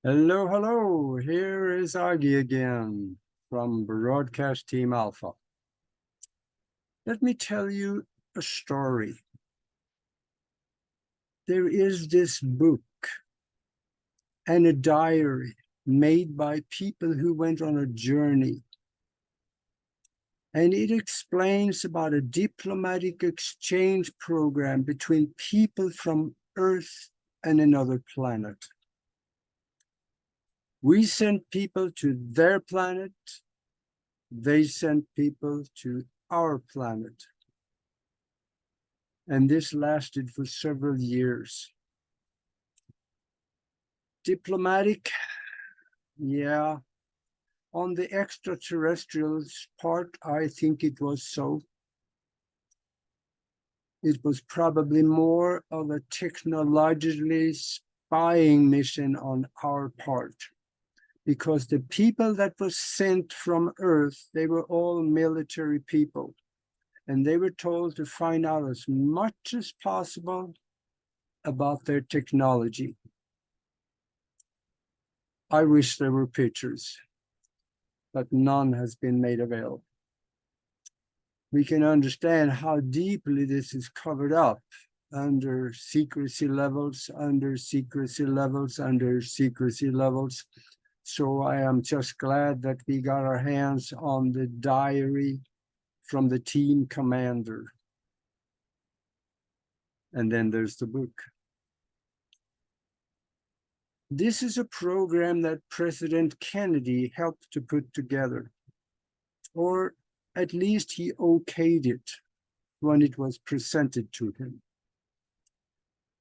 Hello, hello. Here is Aage again from Broadcast Team Alpha. Let me tell you a story. There is this book and a diary made by people who went on a journey. And it explains about a diplomatic exchange program between people from Earth and another planet. We sent people to their planet. They sent people to our planet. And this lasted for several years. Diplomatic, yeah. On the extraterrestrials part, I think it was so. It was probably more of a technologically spying mission on our part, because the people that were sent from Earth, they were all military people. And they were told to find out as much as possible about their technology. I wish there were pictures, but none has been made available. We can understand how deeply this is covered up under secrecy levels, under secrecy levels, under secrecy levels. So I am just glad that we got our hands on the diary from the team commander. And then there's the book. This is a program that President Kennedy helped to put together, or at least he okayed it when it was presented to him.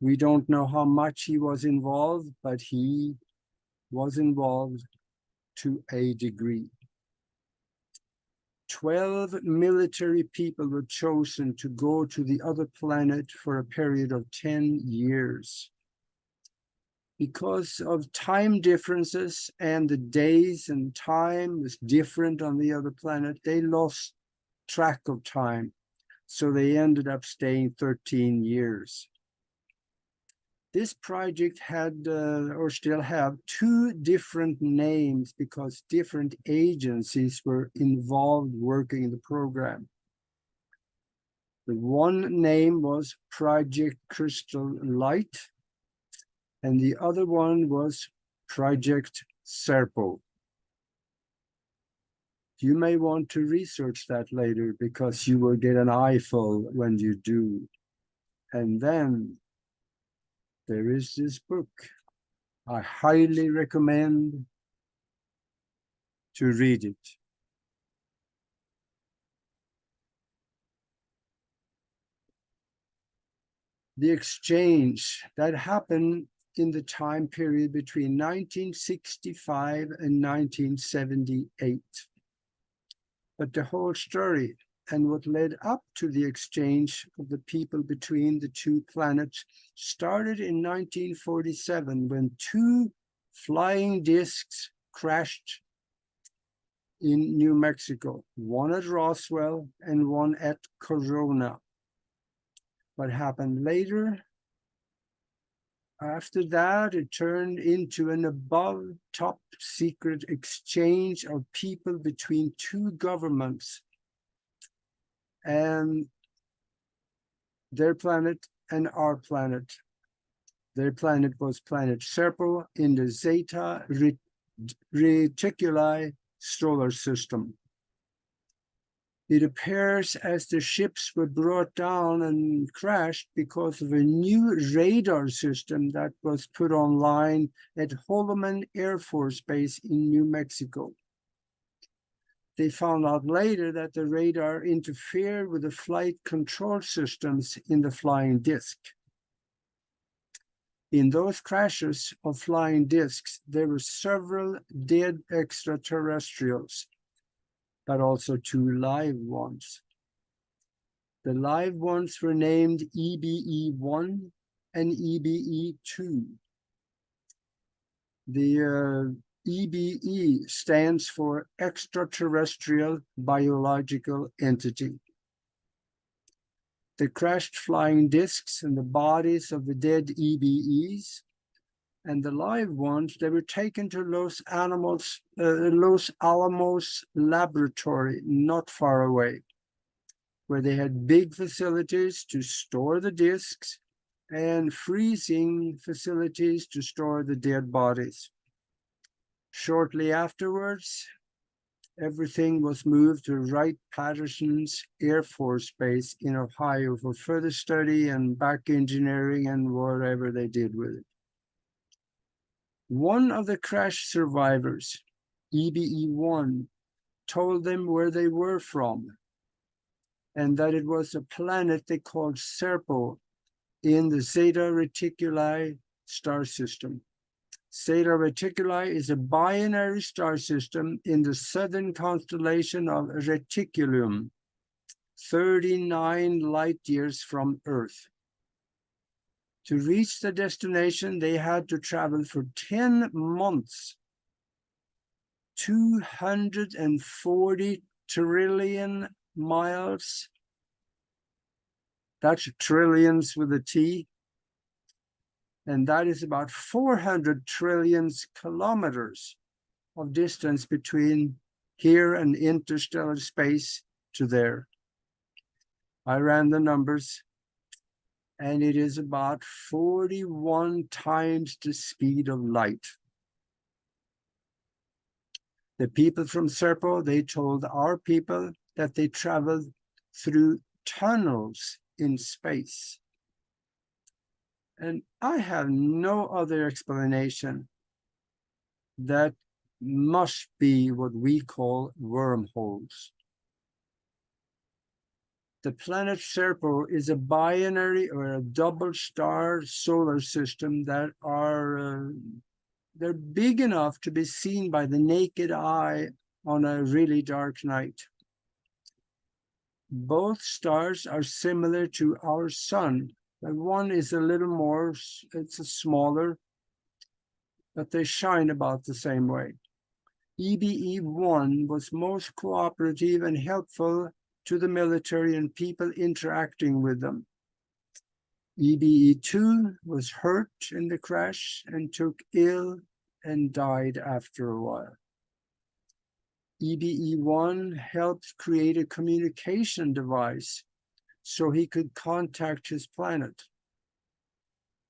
We don't know how much he was involved, but he was involved to a degree. 12 military people were chosen to go to the other planet for a period of 10 years. Because of time differences and the days and time was different on the other planet, they lost track of time. So they ended up staying 13 years. This project had, or still have, two different names because different agencies were involved working in the program. The one name was Project Crystal Light, and the other one was Project Serpo. You may want to research that later because you will get an eyeful when you do. And then there is this book. I highly recommend to read it. The exchange that happened in the time period between 1965 and 1978. But the whole story and what led up to the exchange of the people between the two planets started in 1947 when two flying discs crashed in New Mexico, one at Roswell and one at Corona. What happened later? After that, it turned into an above top secret exchange of people between two governments and their planet and our planet. Their planet was planet Serpo in the Zeta Reticuli solar system. It appears as the ships were brought down and crashed because of a new radar system that was put online at Holloman Air Force Base in New Mexico. They found out later that the radar interfered with the flight control systems in the flying disc. In those crashes of flying discs, there were several dead extraterrestrials, but also two live ones. The live ones were named EBE-1 and EBE-2. The EBE stands for extraterrestrial biological entity. The crashed flying discs and the bodies of the dead EBEs And the live ones, they were taken to Los Alamos laboratory, not far away, where they had big facilities to store the discs and freezing facilities to store the dead bodies. Shortly afterwards, everything was moved to Wright-Patterson's Air Force Base in Ohio for further study and back engineering and whatever they did with it. One of the crash survivors, EBE-1, told them where they were from and that it was a planet they called Serpo in the Zeta Reticuli star system. Zeta Reticuli is a binary star system in the southern constellation of Reticulum, 39 light years from Earth. To reach the destination, they had to travel for 10 months, 240 trillion miles. That's trillions with a T. And that is about 400 trillion kilometers of distance between here and interstellar space to there. I ran the numbers, and it is about 41 times the speed of light. The people from Serpo, they told our people that they traveled through tunnels in space. And I have no other explanation. That must be what we call wormholes. The planet Serpo is a binary or a double star solar system that are they're big enough to be seen by the naked eye on a really dark night. Both stars are similar to our sun. One is a little more, it's a smaller, but they shine about the same way. EBE-1 was most cooperative and helpful to the military and people interacting with them. EBE-2 was hurt in the crash and took ill and died after a while. EBE-1 helped create a communication device so he could contact his planet.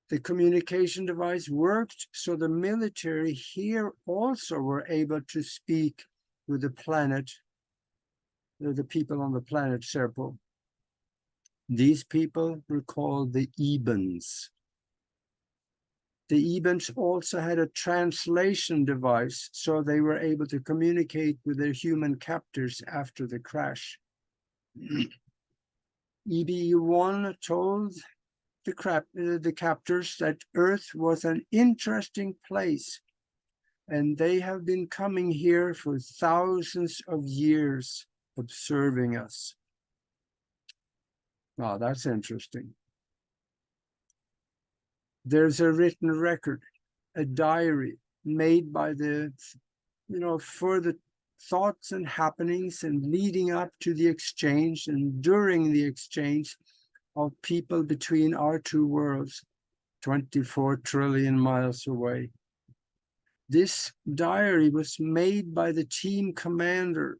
The communication device worked so the military here also were able to speak with the planet, the people on the planet Serpo. These people were called the Ebens. The Ebens also had a translation device, so they were able to communicate with their human captors after the crash. EBE-1 told the captors that Earth was an interesting place, and they have been coming here for thousands of years observing us. Wow, that's interesting. There's a written record, a diary made by the, for the thoughts and happenings and leading up to the exchange and during the exchange of people between our two worlds, 24 trillion miles away. This diary was made by the team commander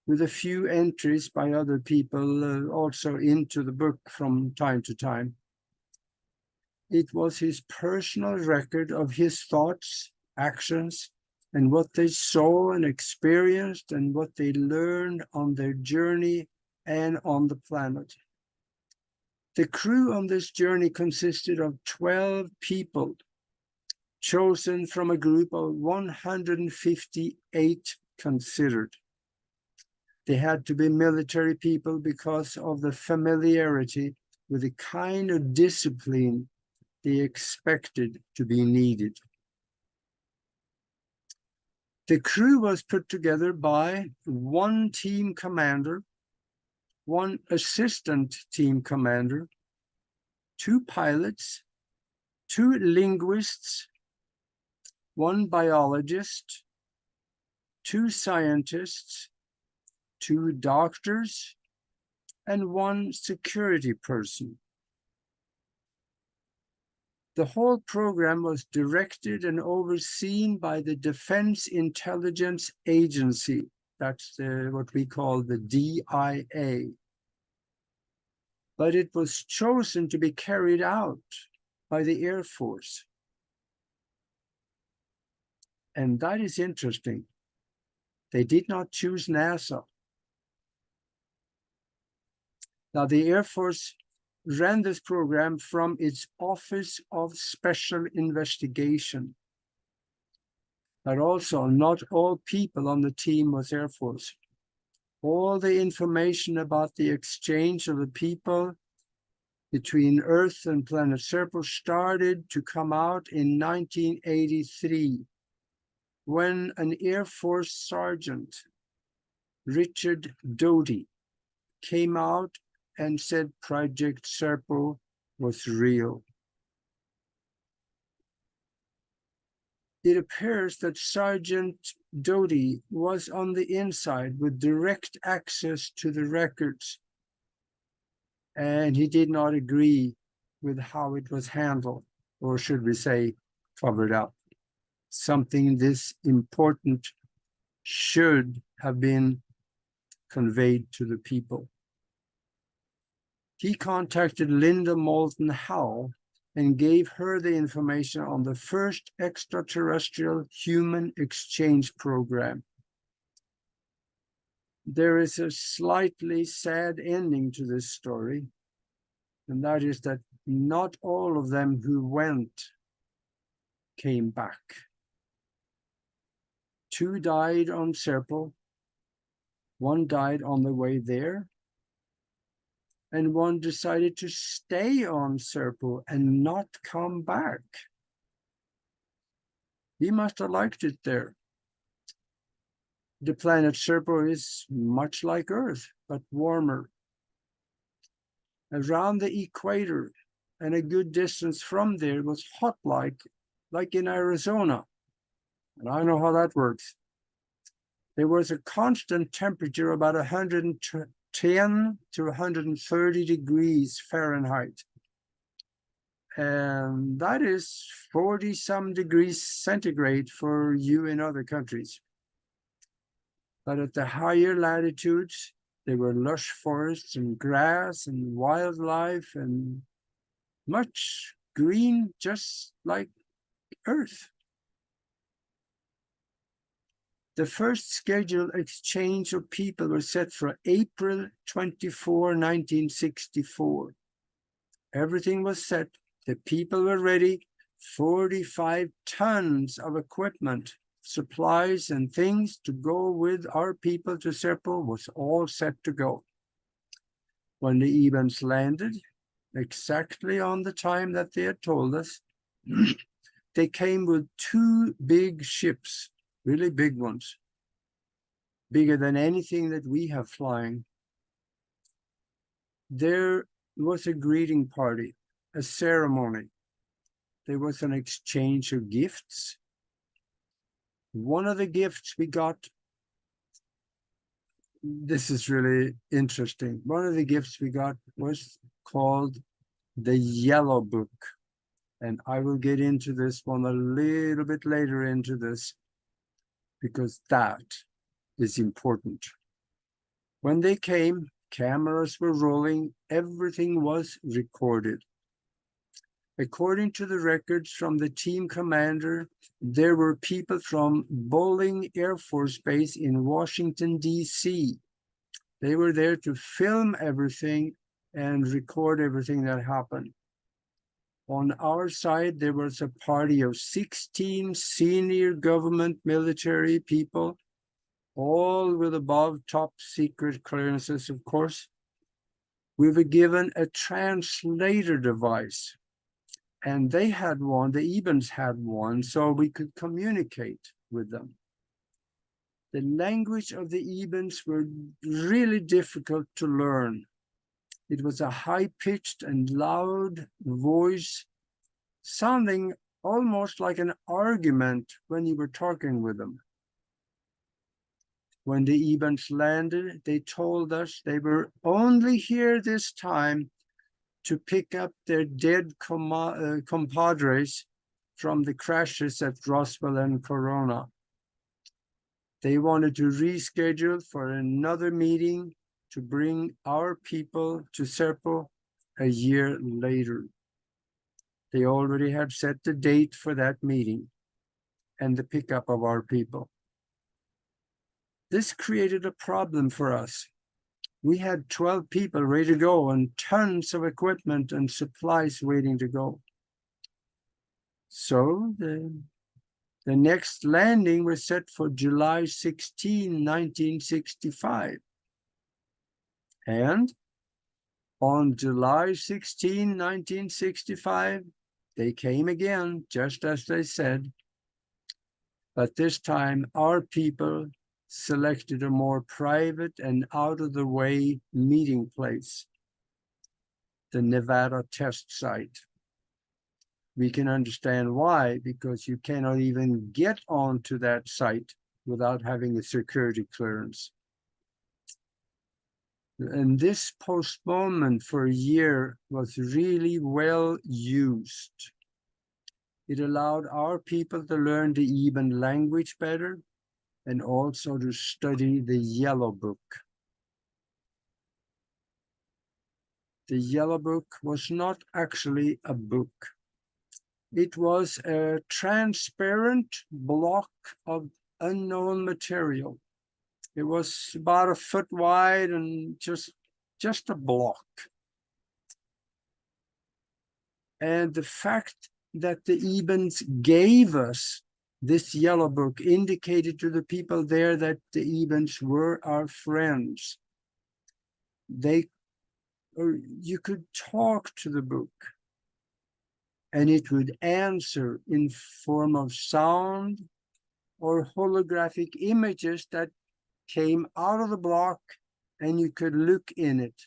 with a few entries by other people also into the book from time to time. It was his personal record of his thoughts, actions, and what they saw and experienced and what they learned on their journey and on the planet. The crew on this journey consisted of 12 people, chosen from a group of 158 considered. They had to be military people because of the familiarity with the kind of discipline they expected to be needed. The crew was put together by one team commander, one assistant team commander, 2 pilots, 2 linguists, 1 biologist, 2 scientists, 2 doctors, and 1 security person. The whole program was directed and overseen by the Defense Intelligence Agency. That's what we call the DIA. But it was chosen to be carried out by the Air Force. And that is interesting. They did not choose NASA. Now, the Air Force ran this program from its Office of Special Investigation. But also, not all people on the team was Air Force. All the information about the exchange of the people between Earth and planet Serpo started to come out in 1983, when an Air Force sergeant, Richard Doty, came out and said Project Serpo was real. It appears that Sergeant Doty was on the inside with direct access to the records, and he did not agree with how it was handled, or should we say, covered up. Something this important should have been conveyed to the people. He contacted Linda Moulton Howe and gave her the information on the first extraterrestrial human exchange program. There is a slightly sad ending to this story, and that is that not all of them who went came back. 2 died on Serpo, 1 died on the way there, and 1 decided to stay on Serpo and not come back. He must have liked it there. The planet Serpo is much like Earth, but warmer. Around the equator and a good distance from there was hot like in Arizona. And I know how that works. There was a constant temperature about 110 to 130 degrees Fahrenheit. And that is 40-some degrees centigrade for you in other countries. But at the higher latitudes, there were lush forests and grass and wildlife and much green, just like Earth. The first scheduled exchange of people was set for April 24, 1964. Everything was set. The people were ready. 45 tons of equipment, supplies, and things to go with our people to Serpo was all set to go. When the Ebens landed, exactly on the time that they had told us, they came with 2 big ships, really big ones, bigger than anything that we have flying. There was a greeting party, a ceremony. There was an exchange of gifts. One of the gifts we got, this is really interesting. One of the gifts we got was called the Yellow Book. And I will get into this one a little bit later into this, because that is important. When they came, cameras were rolling, everything was recorded. According to the records from the team commander, there were people from Bolling Air Force Base in Washington, D.C. They were there to film everything and record everything that happened. On our side, there was a party of 16 senior government military people, all with above top secret clearances, of course. We were given a translator device, and they had one, the Ebens had one, so we could communicate with them. The language of the Ebens were really difficult to learn. It was a high-pitched and loud voice, sounding almost like an argument when you were talking with them. When the Ebens landed, they told us they were only here this time to pick up their dead compadres from the crashes at Roswell and Corona. They wanted to reschedule for another meeting to bring our people to Serpo a year later. They already had set the date for that meeting and the pickup of our people. This created a problem for us. We had 12 people ready to go and tons of equipment and supplies waiting to go. So the next landing was set for July 16, 1965. And on July 16, 1965, they came again, just as they said. But this time, our people selected a more private and out-of-the-way meeting place, the Nevada test site. We can understand why, because you cannot even get onto that site without having a security clearance. And this postponement for a year was really well used. It allowed our people to learn the Iban language better and also to study the Yellow Book. The Yellow Book was not actually a book. It was a transparent block of unknown material. It was about a foot wide and just a block. And the fact that the Ibans gave us this Yellow Book indicated to the people there that the Ibans were our friends. You could talk to the book and it would answer in form of sound or holographic images that came out of the block and you could look in it.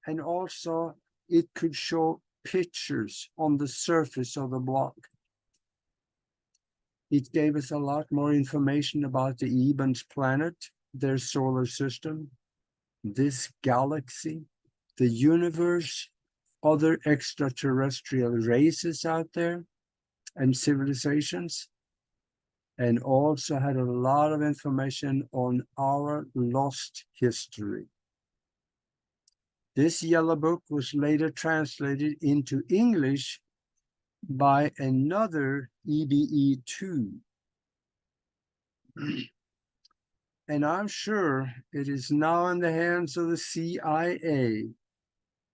And also it could show pictures on the surface of the block. It gave us a lot more information about the Iban's planet, their solar system, this galaxy, the universe, other extraterrestrial races out there, and civilizations, and also had a lot of information on our lost history. This Yellow Book was later translated into English by another EBE2. And I'm sure it is now in the hands of the CIA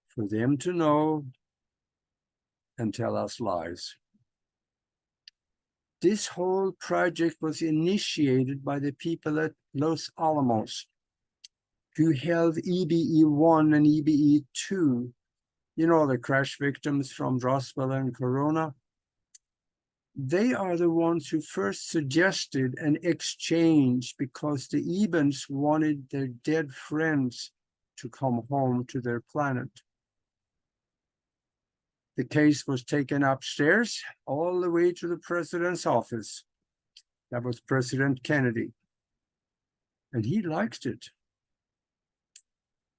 for them to know and tell us lies. This whole project was initiated by the people at Los Alamos, who held EBE1 and EBE2, you know, the crash victims from Roswell and Corona. They are the ones who first suggested an exchange because the Ibans wanted their dead friends to come home to their planet. The case was taken upstairs all the way to the president's office. That was President Kennedy. And he liked it.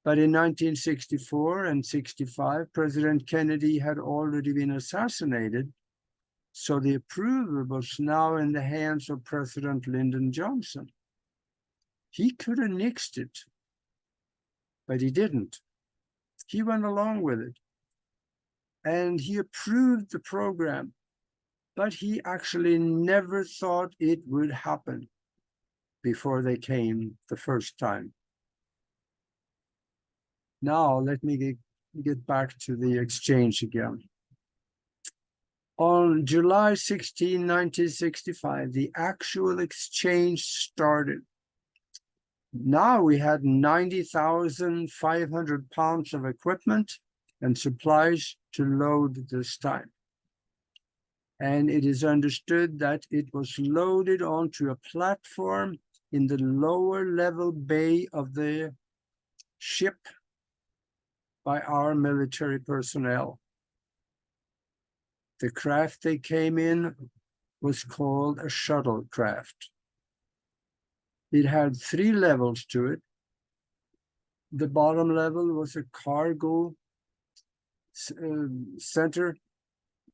But in 1964 and 65, President Kennedy had already been assassinated. So the approval was now in the hands of President Lyndon Johnson. He could have nixed it, but he didn't. He went along with it. And he approved the program, but he actually never thought it would happen before they came the first time. Now, let me get back to the exchange again. On July 16, 1965, the actual exchange started. Now we had 90,500 pounds of equipment and supplies to load this time. And it is understood that it was loaded onto a platform in the lower level bay of the ship by our military personnel. The craft they came in was called a shuttlecraft. It had 3 levels to it. The bottom level was a cargo center.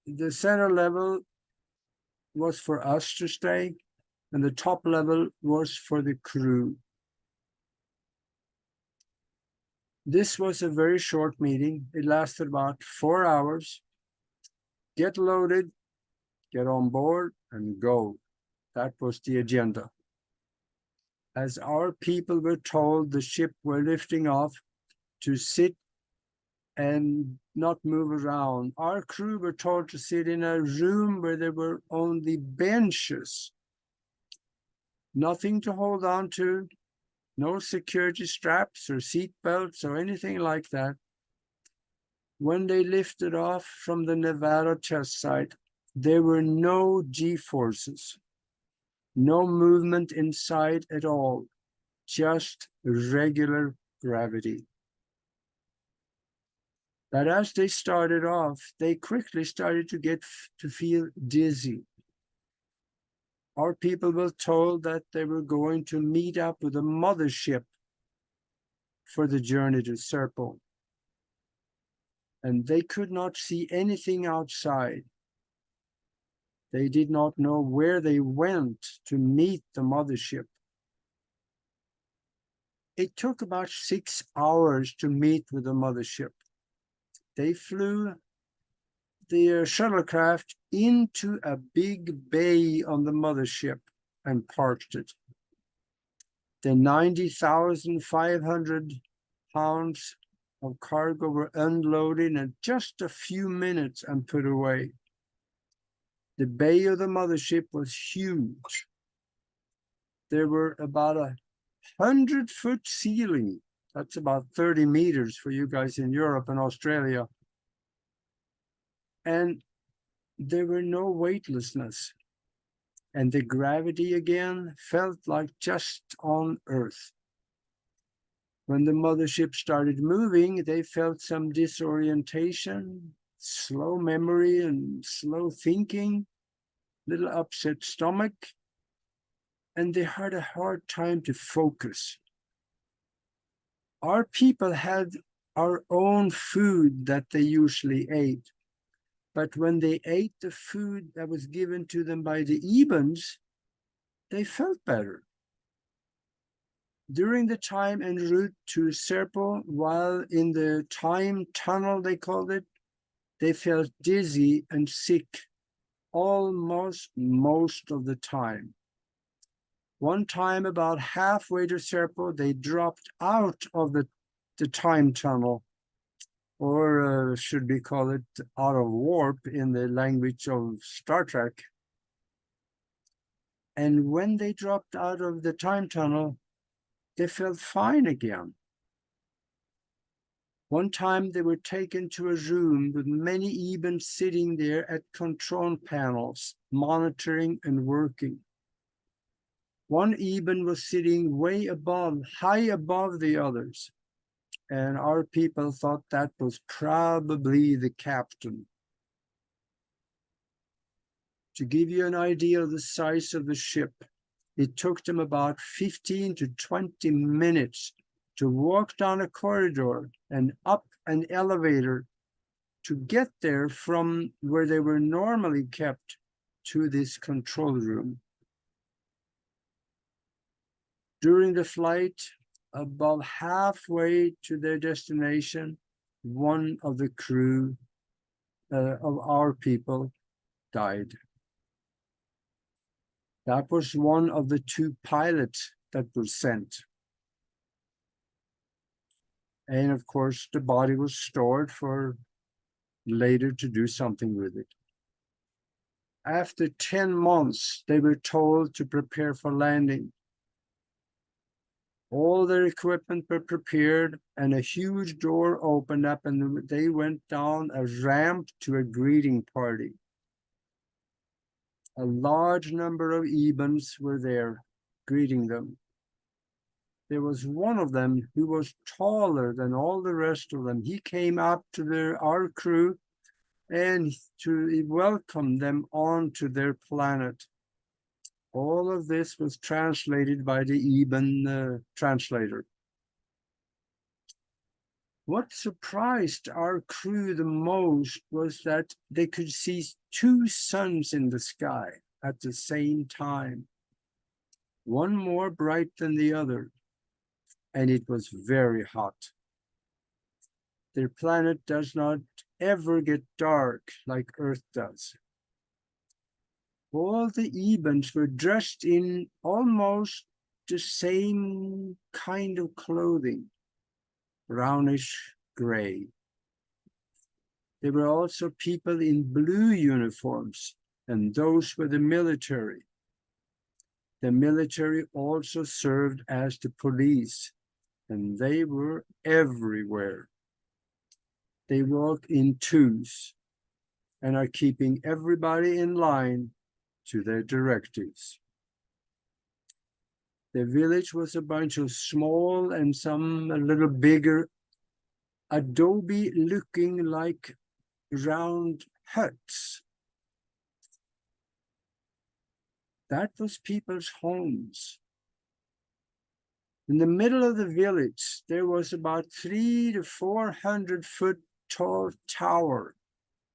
The center level was for us to stay, and the top level was for the crew. This was a very short meeting. It lasted about 4 hours. Get loaded, get on board, and go. That was the agenda. As our people were told the ship were lifting off, to sit and not move around. Our crew were told to sit in a room where there were only benches, nothing to hold on to, no security straps or seat belts or anything like that. When they lifted off from the Nevada test site, there were no G-forces, no movement inside at all, just regular gravity. But as they started off, they quickly started to get to feel dizzy. Our people were told that they were going to meet up with a mothership for the journey to Serpo. And they could not see anything outside. They did not know where they went to meet the mothership. It took about 6 hours to meet with the mothership. They flew the shuttlecraft into a big bay on the mothership and parked it. The 90,500 pounds of cargo were unloaded in just a few minutes and put away. The bay of the mothership was huge. There were about 100-foot ceiling. That's about 30 meters for you guys in Europe and Australia. And there were no weightlessness. And the gravity again felt like just on Earth. When the mothership started moving, they felt some disorientation, slow memory and slow thinking, little upset stomach, and they had a hard time to focus. Our people had our own food that they usually ate. But when they ate the food that was given to them by the Ebens, they felt better. During the time en route to Serpo, while in the time tunnel, they called it, they felt dizzy and sick almost most of the time. One time, about halfway to Serpo, they dropped out of the time tunnel, or should we call it out of warp in the language of Star Trek. And when they dropped out of the time tunnel, they felt fine again. One time they were taken to a room with many Ebens sitting there at control panels, monitoring and working. One Eben was sitting way above, high above the others. And our people thought that was probably the captain. To give you an idea of the size of the ship, it took them about 15 to 20 minutes to walk down a corridor and up an elevator to get there from where they were normally kept to this control room. During the flight, about halfway to their destination, one of the crew of our people died. That was one of the 2 pilots that were sent. And of course, the body was stored for later to do something with it. After 10 months, they were told to prepare for landing. All their equipment were prepared and a huge door opened up and they went down a ramp to a greeting party. A large number of Ebens were there greeting them. There was one of them who was taller than all the rest of them. He came up to our crew and to welcome them onto their planet. All of this was translated by the Eben translator. What surprised our crew the most was that they could see two suns in the sky at the same time, one more bright than the other, and it was very hot. Their planet does not ever get dark like Earth does. All the Ebens were dressed in almost the same kind of clothing, brownish gray. There were also people in blue uniforms, and those were the military. The military also served as the police, and they were everywhere. They walk in twos and are keeping everybody in line to their directives. The village was a bunch of small and some a little bigger adobe looking like round huts. That was people's homes. In the middle of the village, there was about 300 to 400 foot tall tower.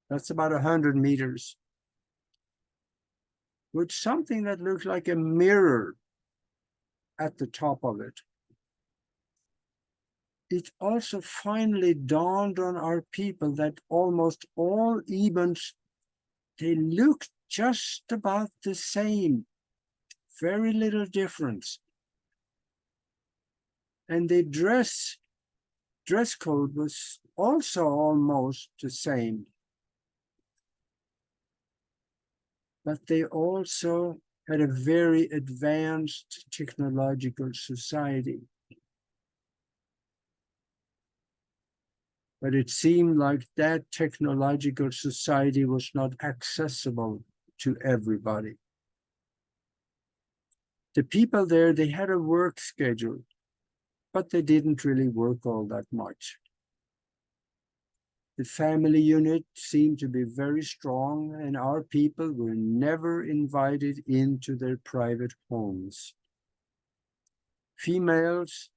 That's about 100 meters. With something that looked like a mirror at the top of it. It also finally dawned on our people that almost all Ebens, they looked just about the same, very little difference. And the dress code was also almost the same. But they also had a very advanced technological society. But it seemed like that technological society was not accessible to everybody. The people there, they had a work schedule, but they didn't really work all that much. The family unit seemed to be very strong, and our people were never invited into their private homes. Females,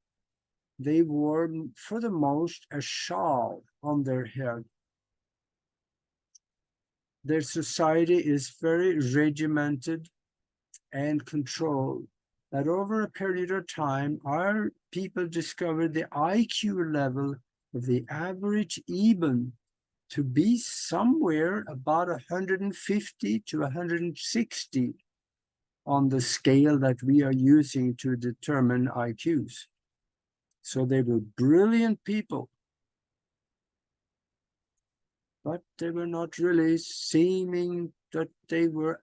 they wore, for the most, a shawl on their head. Their society is very regimented and controlled. That over a period of time, our people discovered the IQ level of the average Eben to be somewhere about 150 to 160 on the scale that we are using to determine IQs. So they were brilliant people, but they were not really seeming that they were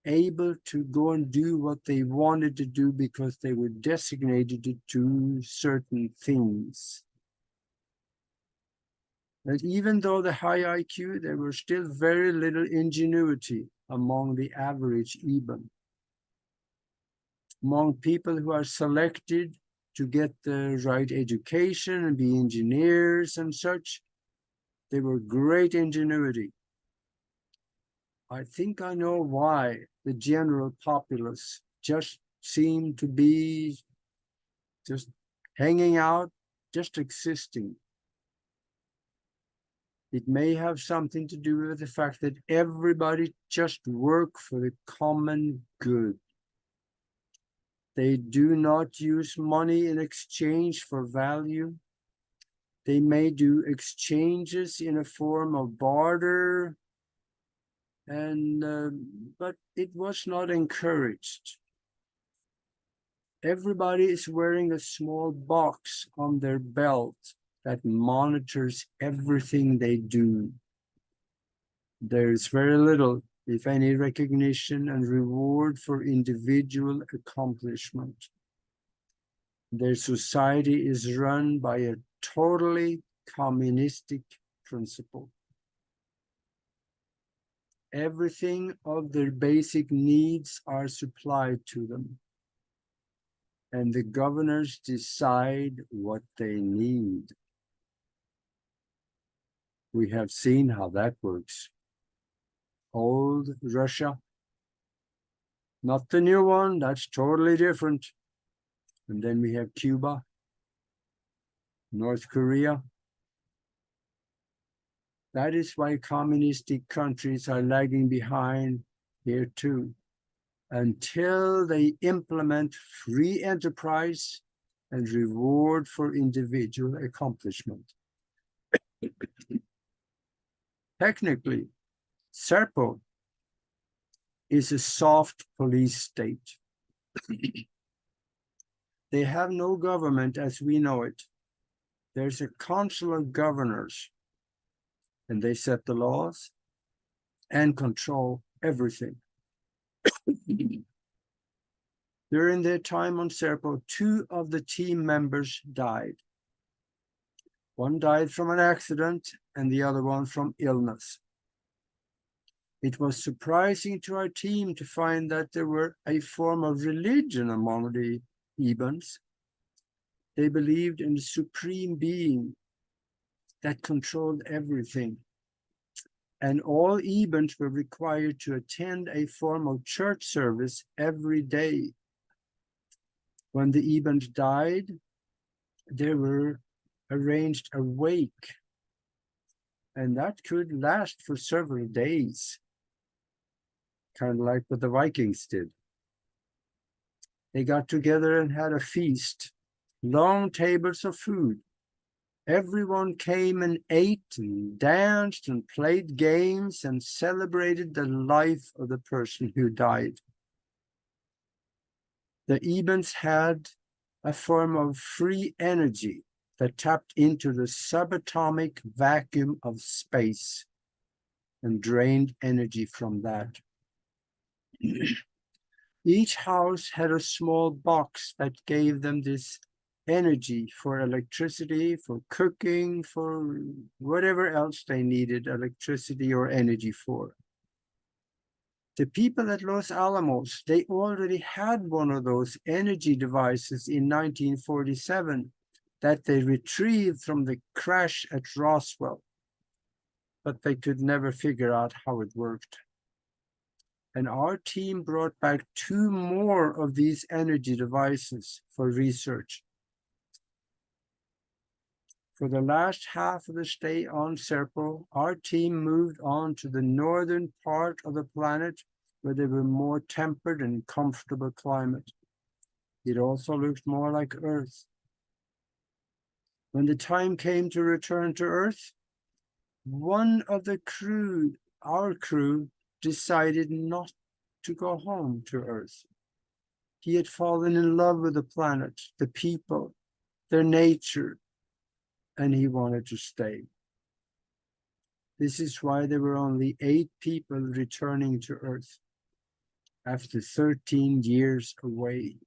able to go and do what they wanted to do because they were designated to do certain things. But even though the high IQ, there was still very little ingenuity among the average Eben. Among people who are selected to get the right education and be engineers and such, they were great ingenuity. I think I know why the general populace just seemed to be just hanging out, just existing. It may have something to do with the fact that everybody just work for the common good. They do not use money in exchange for value. They may do exchanges in a form of barter, but it was not encouraged. Everybody is wearing a small box on their belt that monitors everything they do. There's very little, if any, recognition and reward for individual accomplishment. Their society is run by a totally communistic principle. Everything of their basic needs are supplied to them, and the governors decide what they need. We have seen how that works. Old Russia, not the new one, that's totally different. And then we have Cuba. North Korea. That is why communistic countries are lagging behind here too, until they implement free enterprise and reward for individual accomplishment. Technically, Serpo is a soft police state. They have no government as we know it. There's a council of governors, and they set the laws and control everything. During their time on Serpo, 2 of the team members died. One died from an accident and the other one from illness. It was surprising to our team to find that there were a form of religion among the Ebens. They believed in the supreme being that controlled everything. And all Ebens were required to attend a form of church service every day. When the Ebens died, they were arranged a wake, and that could last for several days, kind of like what the Vikings did. They got together and had a feast, long tables of food. Everyone came and ate and danced and played games and celebrated the life of the person who died. The Ebens had a form of free energy that tapped into the subatomic vacuum of space and drained energy from that. Each house had a small box that gave them this energy for electricity, for cooking, for whatever else they needed electricity or energy for. The people at Los Alamos, they already had one of those energy devices in 1947 that they retrieved from the crash at Roswell, but they could never figure out how it worked. And our team brought back 2 more of these energy devices for research. For the last half of the stay on Serpo, our team moved on to the northern part of the planet where there were more tempered and comfortable climate. It also looked more like Earth. When the time came to return to Earth, one of the crew, our crew, decided not to go home to Earth. He had fallen in love with the planet, the people, their nature, and he wanted to stay. This is why there were only 8 people returning to Earth after 13 years away.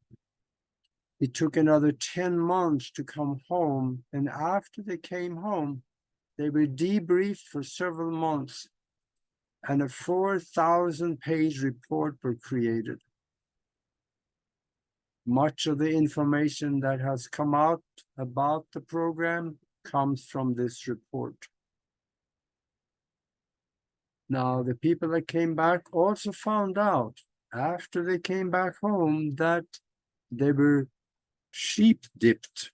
It took another 10 months to come home, and after they came home, they were debriefed for several months, and a 4,000-page report was created. Much of the information that has come out about the program comes from this report. Now, the people that came back also found out after they came back home that they were sheep dipped.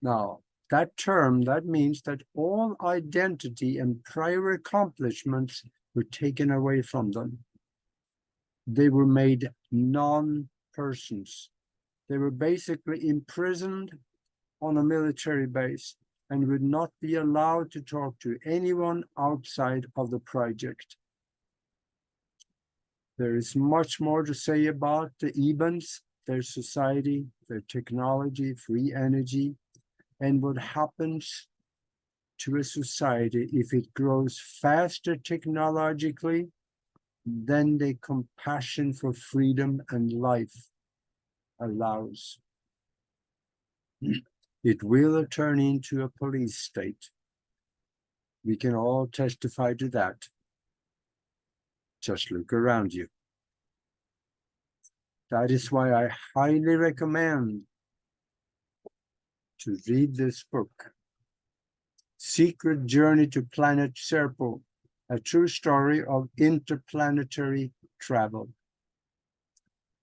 Now, that term, that means that all identity and prior accomplishments were taken away from them. They were made non-persons. They were basically imprisoned on a military base and would not be allowed to talk to anyone outside of the project. There is much more to say about the Ebens, their society, their technology, free energy, and what happens to a society if it grows faster technologically than the compassion for freedom and life allows. It will turn into a police state. We can all testify to that. Just look around you. That is why I highly recommend to read this book, Secret Journey to Planet Serpo, a true story of interplanetary travel.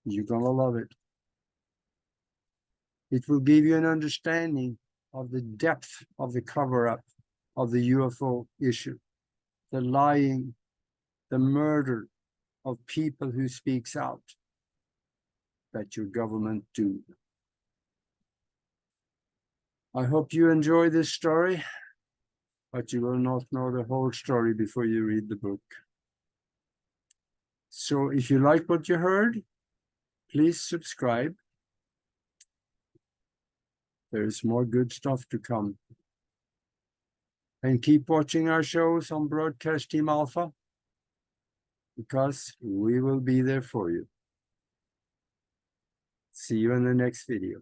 You're gonna love it. It will give you an understanding of the depth of the cover-up of the UFO issue, the lying, the murder of people who speaks out that your government do. I hope you enjoy this story, but you will not know the whole story before you read the book. So if you like what you heard, please subscribe. There's more good stuff to come. And keep watching our shows on Broadcast Team Alpha, because we will be there for you. See you in the next video.